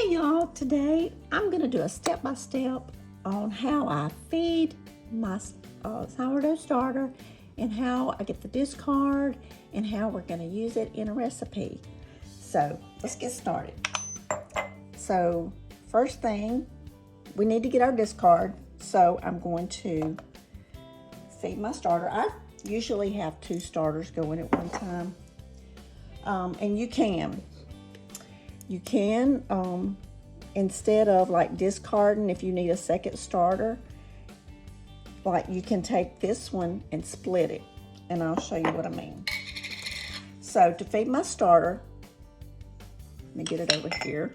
Hey y'all, today I'm going to do a step-by-step on how I feed my sourdough starter and how I get the discard and how we're going to use it in a recipe. So let's get started. So first thing, we need to get our discard. So I'm going to feed my starter. I usually have 2 starters going at one time. And you can instead of like discarding, if you need a second starter, like you can take this one and split it, and I'll show you what I mean. So to feed my starter, let me get it over here.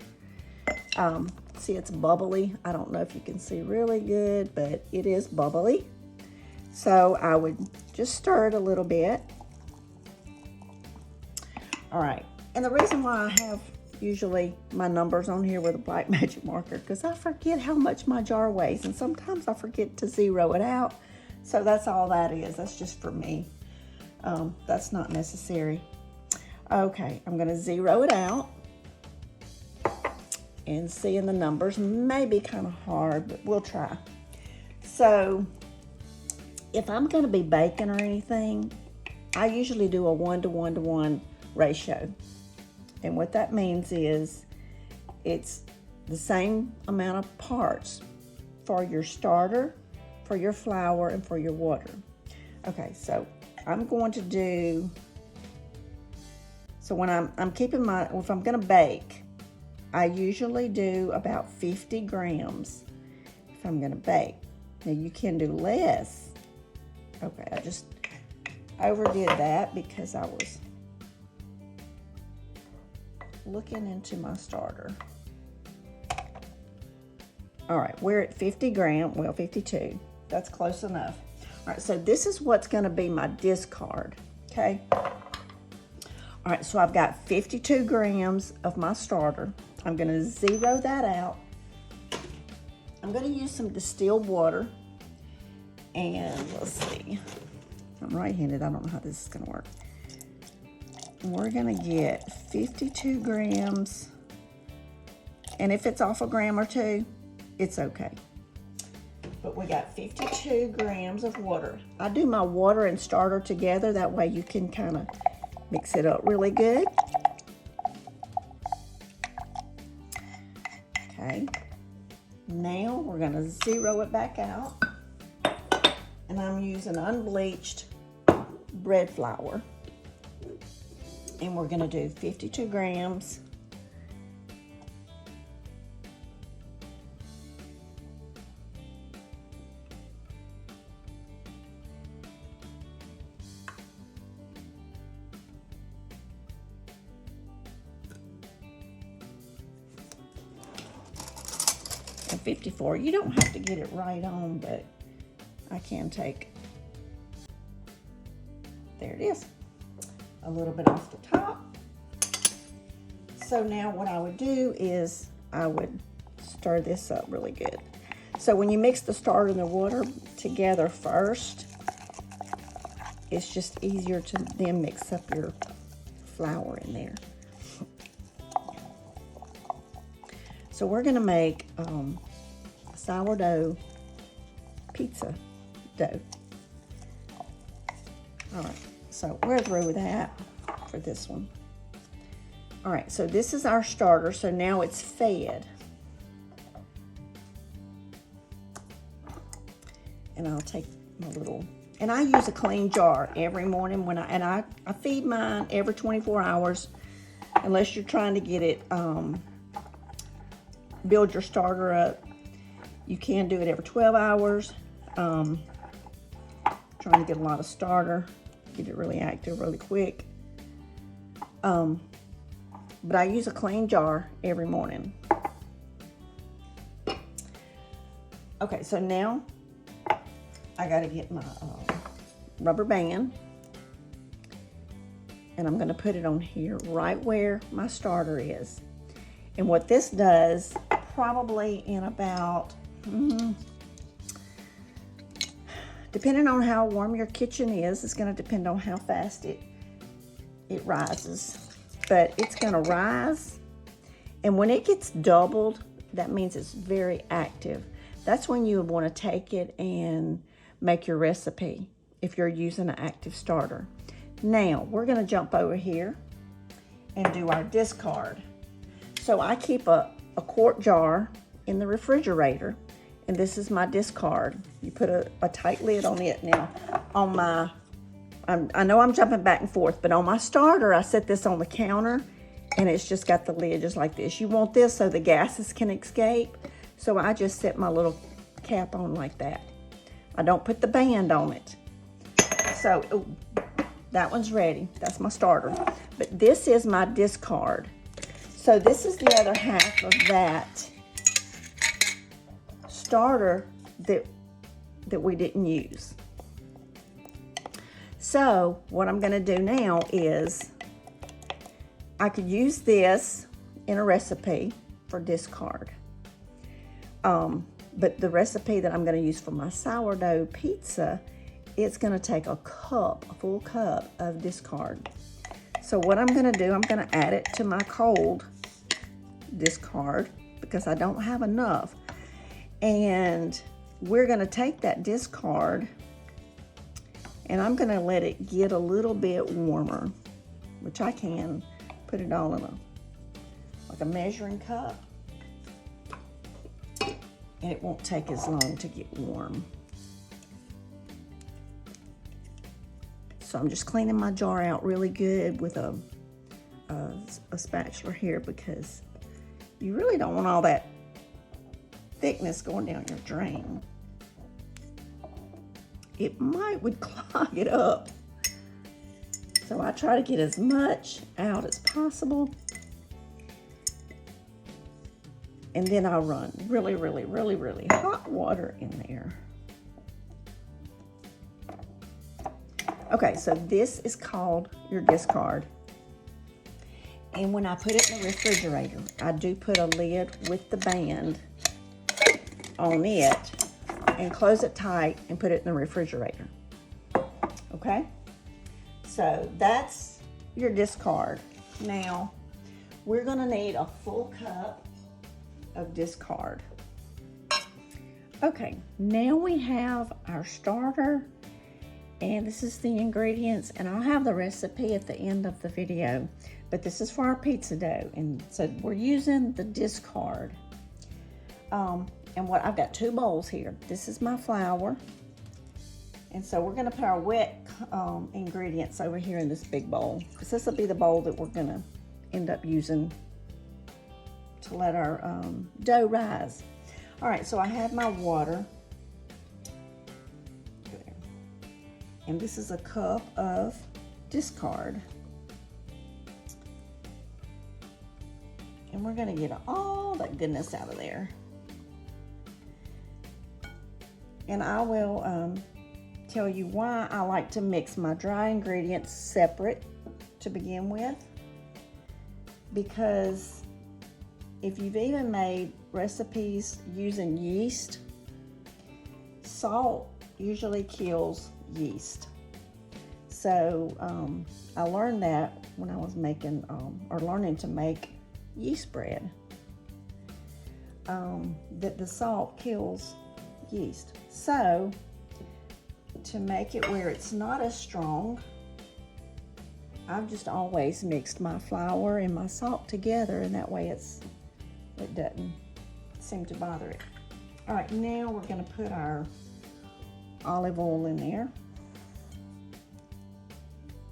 See, it's bubbly. I don't know if you can see really good, but it is bubbly. So I would just stir it a little bit. All right, and the reason why I have usually my numbers on here with a black magic marker, because I forget how much my jar weighs, and sometimes I forget to zero it out. So that's all that is. That's just for me. That's not necessary. Okay, I'm going to zero it out. And seeing the numbers may be kind of hard, but we'll try. So if I'm going to be baking or anything, I usually do a 1-to-1-to-1 ratio. And what that means is it's the same amount of parts for your starter, for your flour, and for your water. Okay, so I'm going to do, so when I'm keeping my, if I'm gonna bake, I usually do about 50 grams if I'm gonna bake. Now you can do less. Okay, I just overdid that because I was looking into my starter. All right, we're at 50 grams, well, 52. That's close enough. All right, so this is what's gonna be my discard, okay? All right, so I've got 52 grams of my starter. I'm gonna zero that out. I'm gonna use some distilled water. And let's see, I'm right-handed, I don't know how this is gonna work. We're gonna get 52 grams, and if it's off a gram or 2, it's okay. But we got 52 grams of water. I do my water and starter together, that way you can kind of mix it up really good. Okay, now we're gonna zero it back out, and I'm using unbleached bread flour. And we're gonna do 52 grams. And 54, you don't have to get it right on, but I can take, there it is. A little bit off the top. So now what I would do is I would stir this up really good. So when you mix the starter and the water together first, it's just easier to then mix up your flour in there. So we're gonna make a sourdough pizza dough. All right. So we're through with that for this one. All right, so this is our starter. So now it's fed. And I'll take my little, and I use a clean jar every morning when I feed mine every 24 hours, unless you're trying to get it, build your starter up. You can do it every 12 hours. Trying to get a lot of starter. Get it really active really quick. But I use a clean jar every morning. Okay, so now I gotta get my rubber band, and I'm gonna put it on here right where my starter is. And what this does, probably in about, depending on how warm your kitchen is, it's going to depend on how fast it rises. But it's going to rise, And when it gets doubled, that means it's very active. That's when you would want to take it and make your recipe if you're using an active starter. Now, we're going to jump over here and do our discard. So I keep a quart jar in the refrigerator, and this is my discard. You put a tight lid on it. Now, on my, I know I'm jumping back and forth, but on my starter, I set this on the counter, and it's just got the lid just like this. You want this so the gases can escape, so I just set my little cap on like that. I don't put the band on it. So, ooh, that one's ready. That's my starter. But this is my discard. So this is the other half of that starter that we didn't use. So what I'm gonna do now is I could use this in a recipe for discard. But the recipe that I'm gonna use for my sourdough pizza, it's gonna take a full cup of discard. So what I'm gonna do, I'm gonna add it to my cold discard because I don't have enough. And we're gonna take that discard and I'm gonna let it get a little bit warmer, which I can put it all in like a measuring cup. And it won't take as long to get warm. So I'm just cleaning my jar out really good with a spatula here because you really don't want all that thickness going down your drain. It would clog it up. So I try to get as much out as possible. And then I'll run really, really, really, really hot water in there. Okay, so this is called your discard. And when I put it in the refrigerator, I do put a lid with the band on it and close it tight and put it in the refrigerator. Okay? So that's your discard. Now, we're gonna need a full cup of discard. Okay, now we have our starter, and this is the ingredients, and I'll have the recipe at the end of the video, but this is for our pizza dough, and so we're using the discard. And what I've got 2 bowls here. This is my flour, and so we're gonna put our wet ingredients over here in this big bowl, because this will be the bowl that we're gonna end up using to let our dough rise. All right, so I have my water. And this is a cup of discard. And we're gonna get all that goodness out of there. And I will tell you why I like to mix my dry ingredients separate to begin with. Because if you've even made recipes using yeast, salt usually kills yeast. So I learned that when I was making or learning to make yeast bread, that the salt kills yeast. So to make it where it's not as strong, I've just always mixed my flour and my salt together, and that way it doesn't seem to bother it. All right, now we're gonna put our olive oil in there.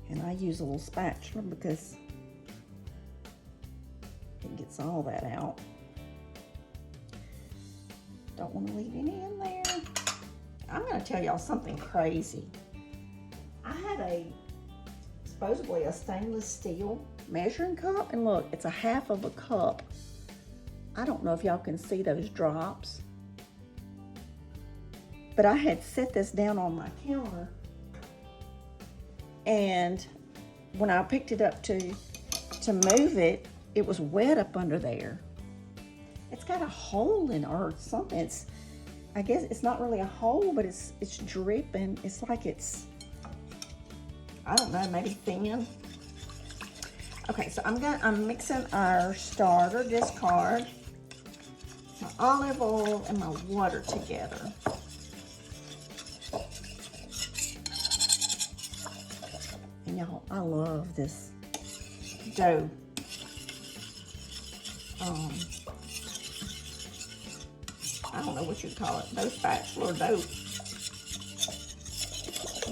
And I use a little spatula because it gets all that out. Don't want to leave any in there. I'm going to tell y'all something crazy. I had supposedly a stainless steel measuring cup, and look, it's a half of a cup. I don't know if y'all can see those drops, but I had set this down on my counter, and when I picked it up to move it, it was wet up under there. It's got a hole in it or something. I guess it's not really a hole, but it's dripping. It's like it's, I don't know, maybe thin. Okay, so I'm mixing our starter discard, my olive oil, and my water together. And y'all, I love this dough. I don't know what you'd call it, dough spatula or dough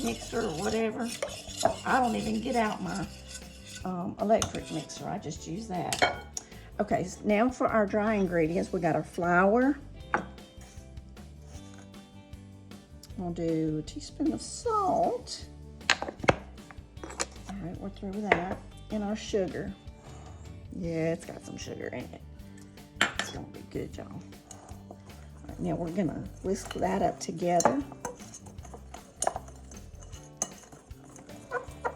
mixer or whatever. I don't even get out my electric mixer. I just use that. Okay, so now for our dry ingredients, we got our flour. We'll do a teaspoon of salt. All right, we're through with that. And our sugar. Yeah, it's got some sugar in it. It's gonna be good, y'all. All right, now we're gonna whisk that up together.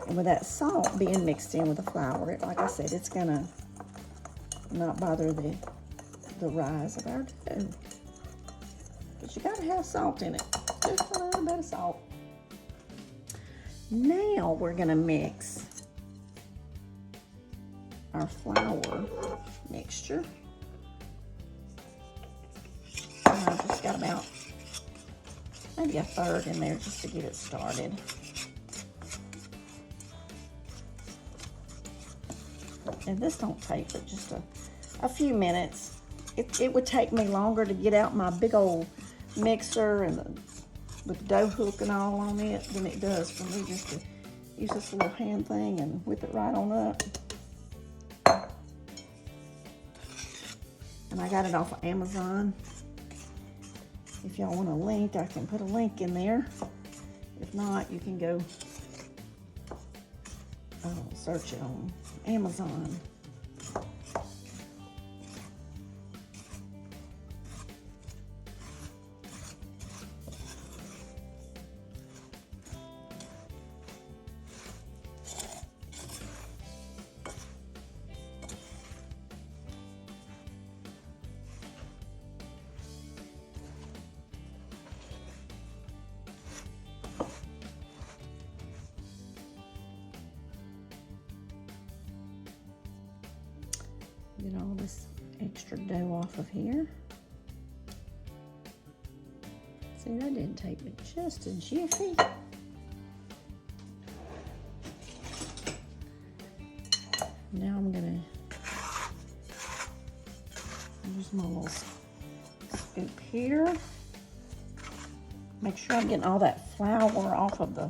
And with that salt being mixed in with the flour, like I said, it's gonna not bother the rise of our dough. But you gotta have salt in it, just a little bit of salt. Now we're gonna mix our flour mixture. I just got about maybe a third in there just to get it started. And this don't take but just a few minutes. It would take me longer to get out my big old mixer and with the dough hook and all on it than it does for me just to use this little hand thing and whip it right on up. And I got it off of Amazon. If y'all want a link, I can put a link in there. If not, you can go search it on Amazon. Get all this extra dough off of here. See, that didn't take me just a jiffy. Now I'm gonna use my little scoop here. Make sure I'm getting all that flour off of the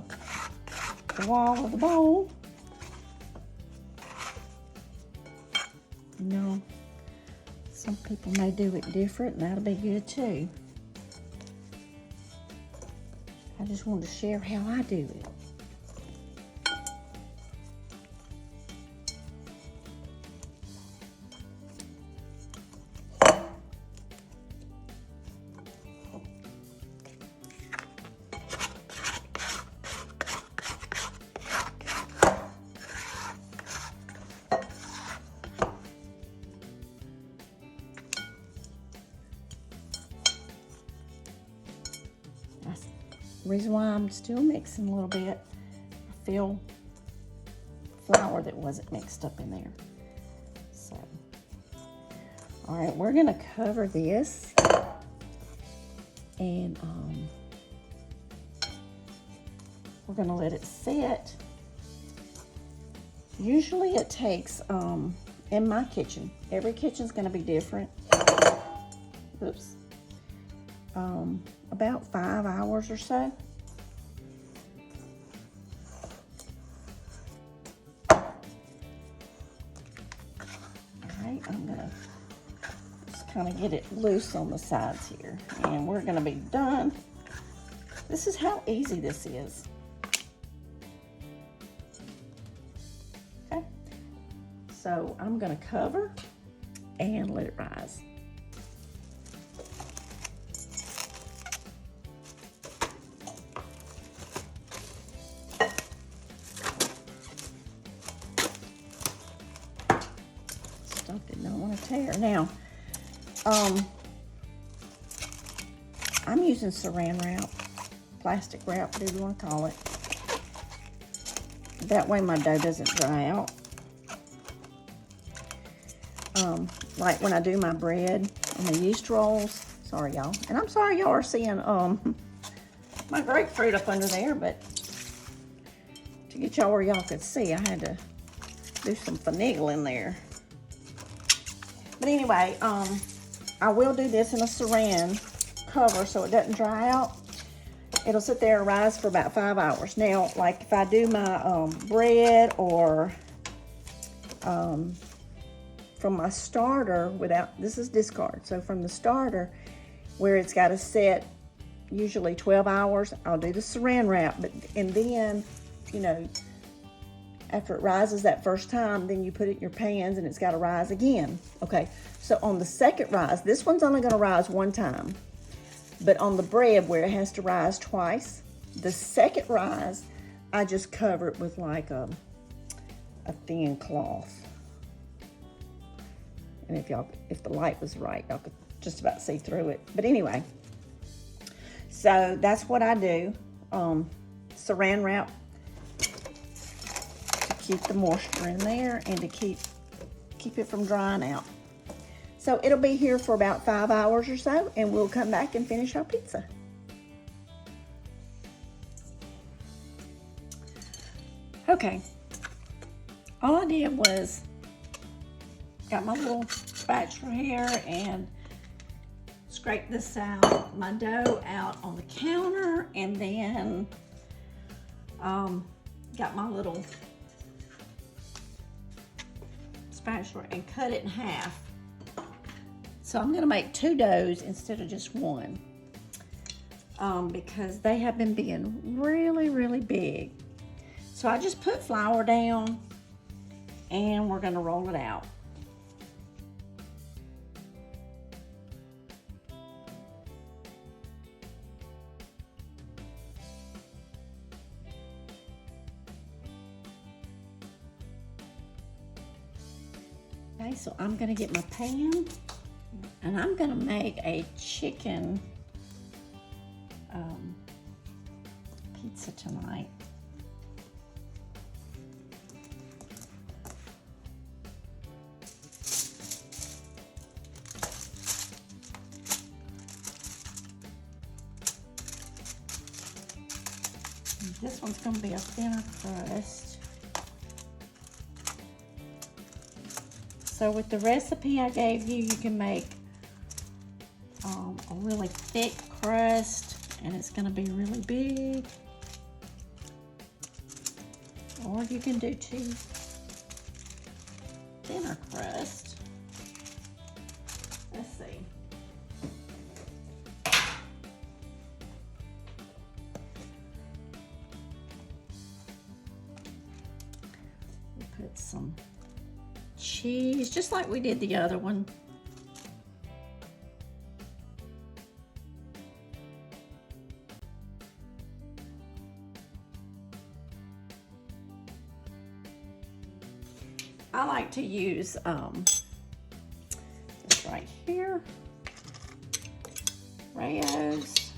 wall of the bowl. You know, some people may do it different, and that'll be good too. I just wanted to share how I do it. The reason why I'm still mixing a little bit, I feel flour that wasn't mixed up in there. So, all right, we're gonna cover this and we're gonna let it sit. Usually it takes, in my kitchen, every kitchen's gonna be different. Oops. About 5 hours or so. Alright, I'm gonna just kind of get it loose on the sides here. And we're gonna be done. This is how easy this is. Okay, so I'm gonna cover and let it rise. Did not want to tear. Now, I'm using saran wrap, plastic wrap, whatever you want to call it. That way my dough doesn't dry out. like when I do my bread and the yeast rolls. Sorry, y'all. And I'm sorry y'all are seeing my grapefruit up under there, but to get y'all where y'all could see, I had to do some finagling there. But anyway, I will do this in a saran cover so it doesn't dry out. It'll sit there and rise for about 5 hours. Now, like if I do my bread or from my starter without, this is discard. So from the starter, where it's got to set usually 12 hours, I'll do the saran wrap. And then, you know, after it rises that first time, then you put it in your pans and it's got to rise again. Okay, so on the second rise, this one's only going to rise one time. But on the bread where it has to rise twice, the second rise, I just cover it with like a thin cloth. And if the light was right, y'all could just about see through it. But anyway, so that's what I do. Saran wrap to keep the moisture in there and to keep it from drying out. So it'll be here for about 5 hours or so, and we'll come back and finish our pizza. Okay, all I did was got my little spatula here and scrape this out, my dough out on the counter, and then got my little spatula and cut it in half. So I'm gonna make 2 doughs instead of just one, because they have been being really, really big. So I just put flour down and we're gonna roll it out. Okay, so I'm gonna get my pan and I'm gonna make a chicken pizza tonight. This one's gonna be a thinner crust. So with the recipe I gave you, you can make a really thick crust and it's gonna be really big. Or you can do 2 thinner crust. Let's see. We put some cheese, just like we did the other one. I like to use this right here, Rayos,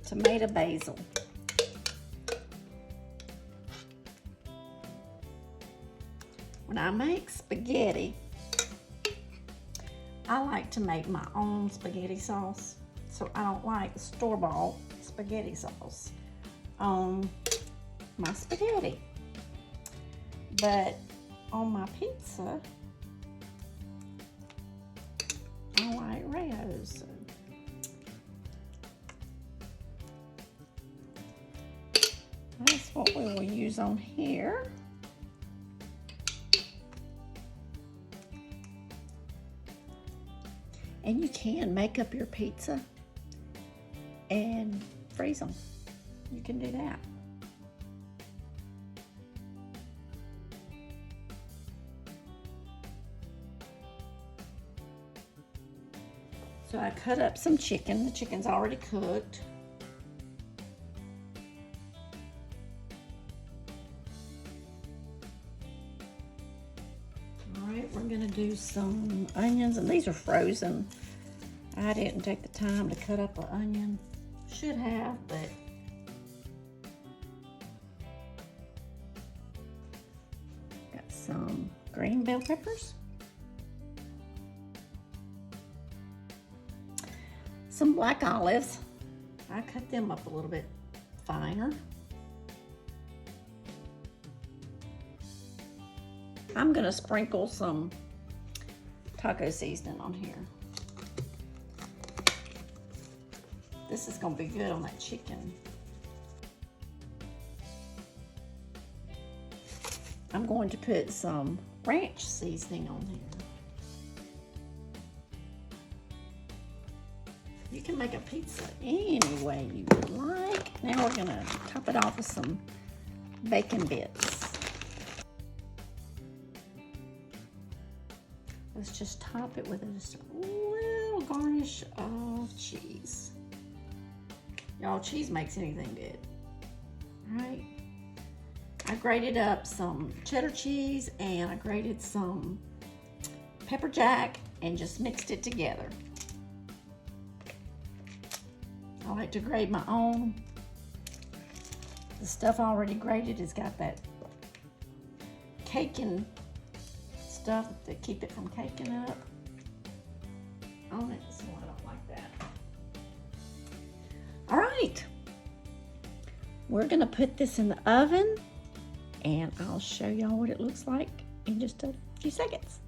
tomato basil. When I make spaghetti, I like to make my own spaghetti sauce. So I don't like store-bought spaghetti sauce on my spaghetti. But on my pizza, I like Rayos. So that's what we will use on here. And you can make up your pizza and freeze them. You can do that. So I cut up some chicken. The chicken's already cooked. All right, we're gonna do some onions, and these are frozen. I didn't take the time to cut up an onion. Should have, but got some green bell peppers, some black olives. I cut them up a little bit finer. I'm gonna sprinkle some taco seasoning on here. This is gonna be good on that chicken. I'm going to put some ranch seasoning on here. You can make a pizza any way you would like. Now we're gonna top it off with some bacon bits. Let's just top it with just a little garnish of cheese. Y'all, cheese makes anything good, right? I grated up some cheddar cheese and I grated some pepper jack and just mixed it together. I like to grate my own. The stuff already grated has got that caking stuff to keep it from caking up on it, so I don't like that. All right, we're gonna put this in the oven and I'll show y'all what it looks like in just a few seconds.